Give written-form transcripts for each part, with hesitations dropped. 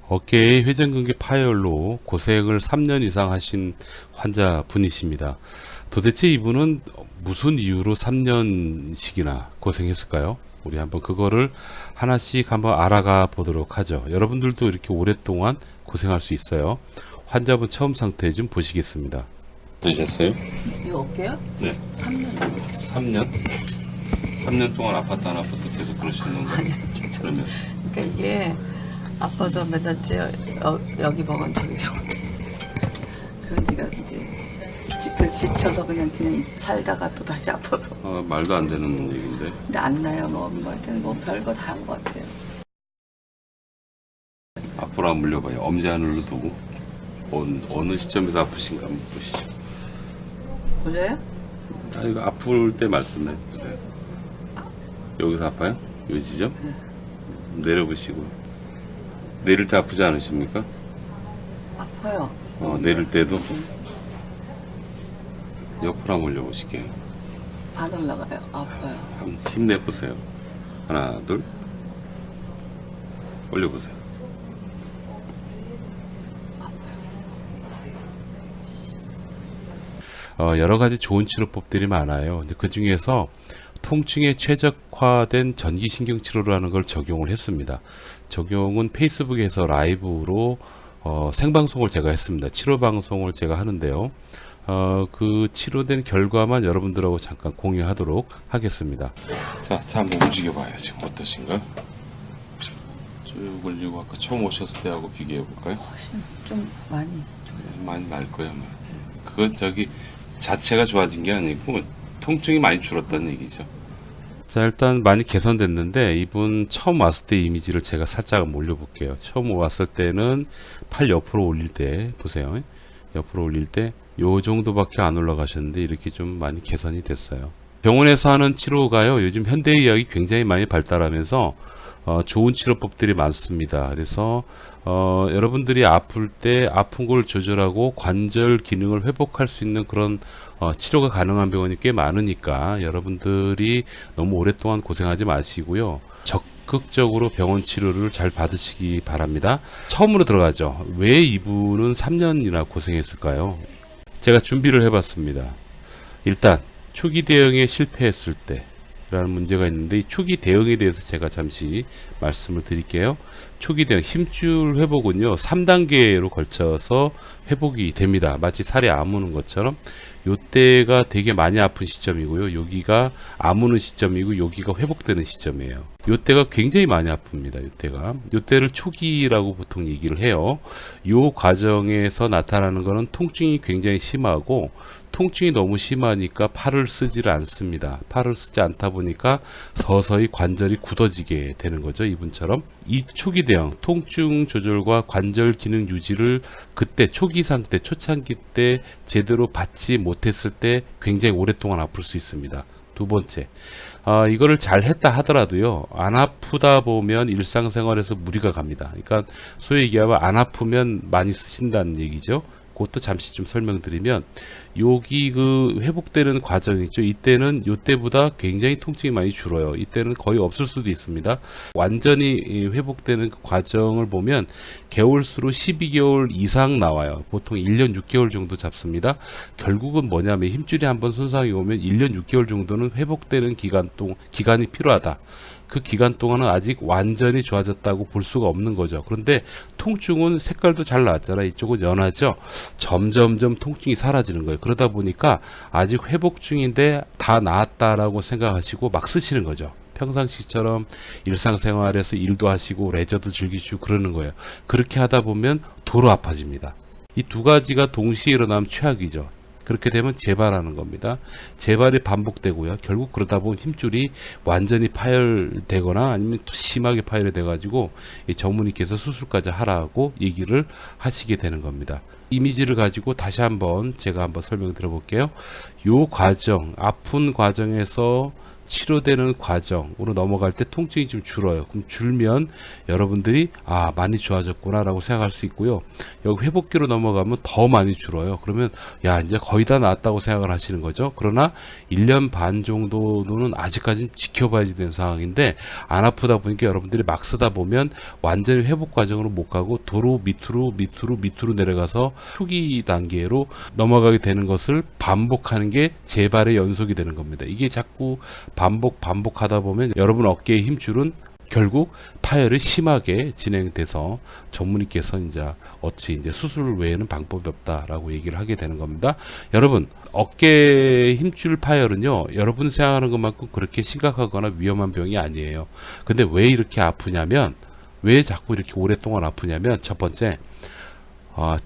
어깨에 회전근개 파열로 고생을 3년 이상 하신 환자분이십니다. 도대체 이분은 무슨 이유로 3년씩이나 고생했을까요? 우리 한번 그거를 하나씩 한번 알아가 보도록 하죠. 여러분들도 이렇게 오랫동안 고생할 수 있어요. 환자분 처음 상태 좀 보시겠습니다. 되셨어요? 이 어깨요? 네. 3년. 3년? 3년 동안 아팠다 안 아팠다 계속 그러시는 건가요? 그러면 그러니까 이게 아파서 몇 달째 여기 먹은 저기 그런 지가 이제 지쳐서 그냥 살다가 또 다시 아파서. 말도 안 되는 얘기인데. 근데 안 나요. 뭐 하여튼 뭐 별거 다 한 것 같아요. 앞으로 한번 물려봐요. 엄지 하늘로 두고 어느 시점에서 아프신가 한번 보시죠. 보여요? 이거 아플 때 말씀해 보세요. 여기서 아파요? 요 지점? 내려보시고. 내릴 때 아프지 않으십니까? 아파요. 내릴 때도 옆으로 한번 올려보실게요. 안 올라가요. 아파요. 한번 힘내보세요. 하나, 둘. 올려보세요. 여러 가지 좋은 치료법들이 많아요. 근데 그 중에서 통증에 최적화된 전기신경치료라는 걸 적용을 했습니다. 적용은 페이스북에서 라이브로 생방송을 제가 했습니다. 치료방송을 제가 하는데요. 그 치료된 결과만 여러분들하고 잠깐 공유하도록 하겠습니다. 자, 한번 움직여봐요. 지금 어떠신가요? 쭉 올리고 아까 처음 오셨을 때하고 비교해볼까요? 훨씬 좀 많이 좋아졌어요. 많이 날 거예요. 아마. 그건 자체가 좋아진 게 아니고 통증이 많이 줄었다는 얘기죠. 자, 일단 많이 개선됐는데 이분 처음 왔을 때 이미지를 제가 살짝 올려볼게요. 처음 왔을 때는 팔 옆으로 올릴 때 보세요. 옆으로 올릴 때 요 정도밖에 안 올라가셨는데 이렇게 좀 많이 개선이 됐어요. 병원에서 하는 치료가요, 요즘 현대의학이 굉장히 많이 발달하면서 좋은 치료법들이 많습니다. 그래서 여러분들이 아플 때 아픈 걸 조절하고 관절 기능을 회복할 수 있는 그런 치료가 가능한 병원이 꽤 많으니까 여러분들이 너무 오랫동안 고생하지 마시고요. 적극적으로 병원 치료를 잘 받으시기 바랍니다. 처음으로 들어가죠. 왜 이분은 3년이나 고생했을까요? 제가 준비를 해봤습니다. 일단 초기 대응에 실패했을 때 라는 문제가 있는데, 이 초기 대응에 대해서 제가 잠시 말씀을 드릴게요. 초기 대응, 힘줄 회복은요 3단계로 걸쳐서 회복이 됩니다. 마치 살이 아무는 것처럼 요때가 되게 많이 아픈 시점이고요, 여기가 아무는 시점이고 여기가 회복되는 시점이에요. 요때가 굉장히 많이 아픕니다. 요때를 초기라고 보통 얘기를 해요. 요 과정에서 나타나는 거는 통증이 굉장히 심하고, 통증이 너무 심하니까 팔을 쓰지를 않습니다. 팔을 쓰지 않다 보니까 서서히 관절이 굳어지게 되는 거죠, 이분처럼. 이 초기 대응, 통증 조절과 관절 기능 유지를 그때 초기 상태, 초창기 때 제대로 받지 못했을 때 굉장히 오랫동안 아플 수 있습니다. 두 번째, 이거를 잘 했다 하더라도요, 안 아프다 보면 일상생활에서 무리가 갑니다. 그러니까 소위 얘기하면 안 아프면 많이 쓰신다는 얘기죠. 그것도 잠시 좀 설명드리면, 여기 그 회복되는 과정 있죠. 이때는 요때보다 굉장히 통증이 많이 줄어요. 이때는 거의 없을 수도 있습니다. 완전히 회복되는 그 과정을 보면 개월수로 12개월 이상 나와요. 보통 1년 6개월 정도 잡습니다. 결국은 뭐냐면 힘줄이 한번 손상이 오면 1년 6개월 정도는 회복되는 기간이 필요하다. 그 기간 동안은 아직 완전히 좋아졌다고 볼 수가 없는 거죠. 그런데 통증은 색깔도 잘 나왔잖아요. 이쪽은 연하죠. 점점점 통증이 사라지는 거예요. 그러다 보니까 아직 회복 중인데 다 나았다라고 생각하시고 막 쓰시는 거죠. 평상시처럼 일상생활에서 일도 하시고 레저도 즐기시고 그러는 거예요. 그렇게 하다 보면 도로 아파집니다. 이 두 가지가 동시에 일어나면 최악이죠. 그렇게 되면 재발하는 겁니다. 재발이 반복되고요. 결국 그러다 보면 힘줄이 완전히 파열되거나 아니면 또 심하게 파열이 돼가지고 이 전문의께서 수술까지 하라고 얘기를 하시게 되는 겁니다. 이미지를 가지고 다시 한번 제가 한번 설명 드려볼게요. 요 과정, 아픈 과정에서 치료되는 과정으로 넘어갈 때 통증이 좀 줄어요. 그럼 줄면 여러분들이 많이 좋아졌구나 라고 생각할 수 있고요. 여기 회복기로 넘어가면 더 많이 줄어요. 그러면 이제 거의 다 나았다고 생각을 하시는 거죠. 그러나 1년 반 정도는 아직까지 지켜봐야지 되는 상황인데, 안 아프다 보니까 여러분들이 막 쓰다 보면 완전히 회복 과정으로 못 가고 도로 밑으로 내려가서 초기 단계로 넘어가게 되는 것을 반복하는 게 재발의 연속이 되는 겁니다. 이게 자꾸 반복하다 보면 여러분 어깨에 힘줄은 결국 파열이 심하게 진행돼서 전문의께서 어찌 수술 외에는 방법이 없다라고 얘기를 하게 되는 겁니다. 여러분, 어깨 힘줄 파열은요, 여러분 생각하는 것만큼 그렇게 심각하거나 위험한 병이 아니에요. 근데 왜 이렇게 아프냐면, 왜 자꾸 이렇게 오랫동안 아프냐면, 첫 번째,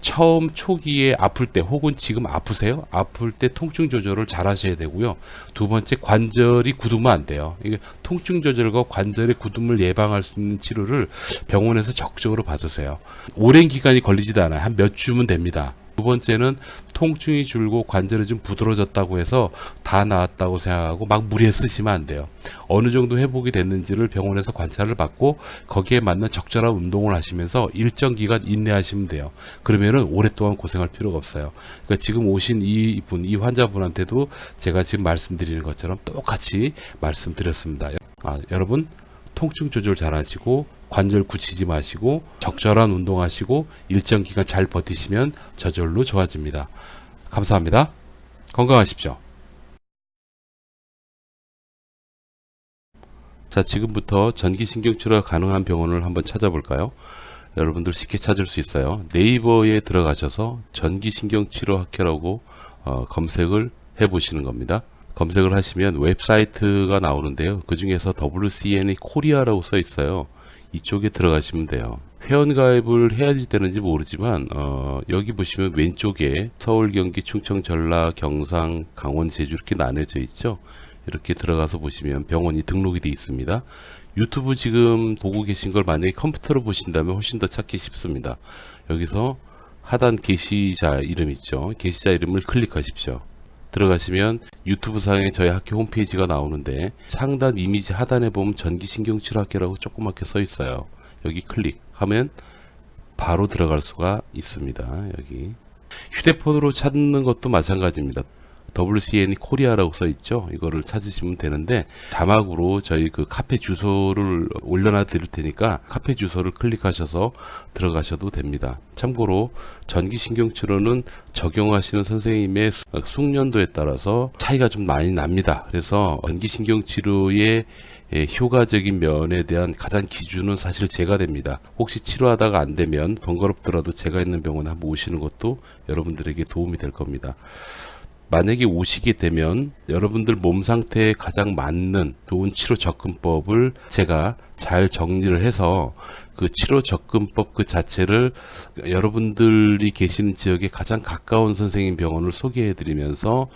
처음 초기에 아플 때 혹은 지금 아프세요? 아플 때 통증 조절을 잘 하셔야 되고요. 두 번째, 관절이 굳으면 안 돼요. 이게 통증 조절과 관절의 굳음을 예방할 수 있는 치료를 병원에서 적극적으로 받으세요. 오랜 기간이 걸리지도 않아요. 한 몇 주면 됩니다. 두 번째는 통증이 줄고 관절이 좀 부드러워졌다고 해서 다 나았다고 생각하고 막 무리해 쓰시면 안 돼요. 어느 정도 회복이 됐는지를 병원에서 관찰을 받고 거기에 맞는 적절한 운동을 하시면서 일정 기간 인내하시면 돼요. 그러면은 오랫동안 고생할 필요가 없어요. 그러니까 지금 오신 이 환자분한테도 제가 지금 말씀드리는 것처럼 똑같이 말씀드렸습니다. 여러분, 통증 조절 잘 하시고 관절 굳히지 마시고 적절한 운동하시고 일정 기간 잘 버티시면 저절로 좋아집니다. 감사합니다. 건강하십시오. 자, 지금부터 전기신경치료가 가능한 병원을 한번 찾아볼까요? 여러분들 쉽게 찾을 수 있어요. 네이버에 들어가셔서 전기신경치료학회라고 검색을 해보시는 겁니다. 검색을 하시면 웹사이트가 나오는데요. 그 중에서 WCN이 코리아라고 써 있어요. 이쪽에 들어가시면 돼요. 회원가입을 해야 되는지 모르지만 여기 보시면 왼쪽에 서울, 경기, 충청, 전라, 경상, 강원, 제주 이렇게 나눠져 있죠. 이렇게 들어가서 보시면 병원이 등록이 되어 있습니다. 유튜브 지금 보고 계신 걸 만약에 컴퓨터로 보신다면 훨씬 더 찾기 쉽습니다. 여기서 하단 게시자 이름 있죠. 게시자 이름을 클릭하십시오. 들어가시면 유튜브 상에 저희 학교 홈페이지가 나오는데 상단 이미지 하단에 보면 전기신경치료학회라고 조그맣게 써 있어요. 여기 클릭하면 바로 들어갈 수가 있습니다. 여기 휴대폰으로 찾는 것도 마찬가지입니다. WCN 코리아라고 써 있죠. 이거를 찾으시면 되는데 자막으로 저희 그 카페 주소를 올려놔 드릴 테니까 카페 주소를 클릭하셔서 들어가셔도 됩니다. 참고로 전기신경치료는 적용하시는 선생님의 숙련도에 따라서 차이가 좀 많이 납니다. 그래서 전기신경치료의 효과적인 면에 대한 가장 기준은 사실 제가 됩니다. 혹시 치료하다가 안 되면 번거롭더라도 제가 있는 병원에 한번 오시는 것도 여러분들에게 도움이 될 겁니다. 만약에 오시게 되면 여러분들 몸 상태에 가장 맞는 좋은 치료 접근법을 제가 잘 정리를 해서 그 치료 접근법 그 자체를 여러분들이 계시는 지역에 가장 가까운 선생님 병원을 소개해 드리면서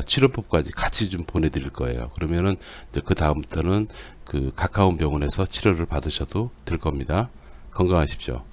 치료법까지 같이 좀 보내드릴 거예요. 그러면은 이제 그 다음부터는 그 가까운 병원에서 치료를 받으셔도 될 겁니다. 건강하십시오.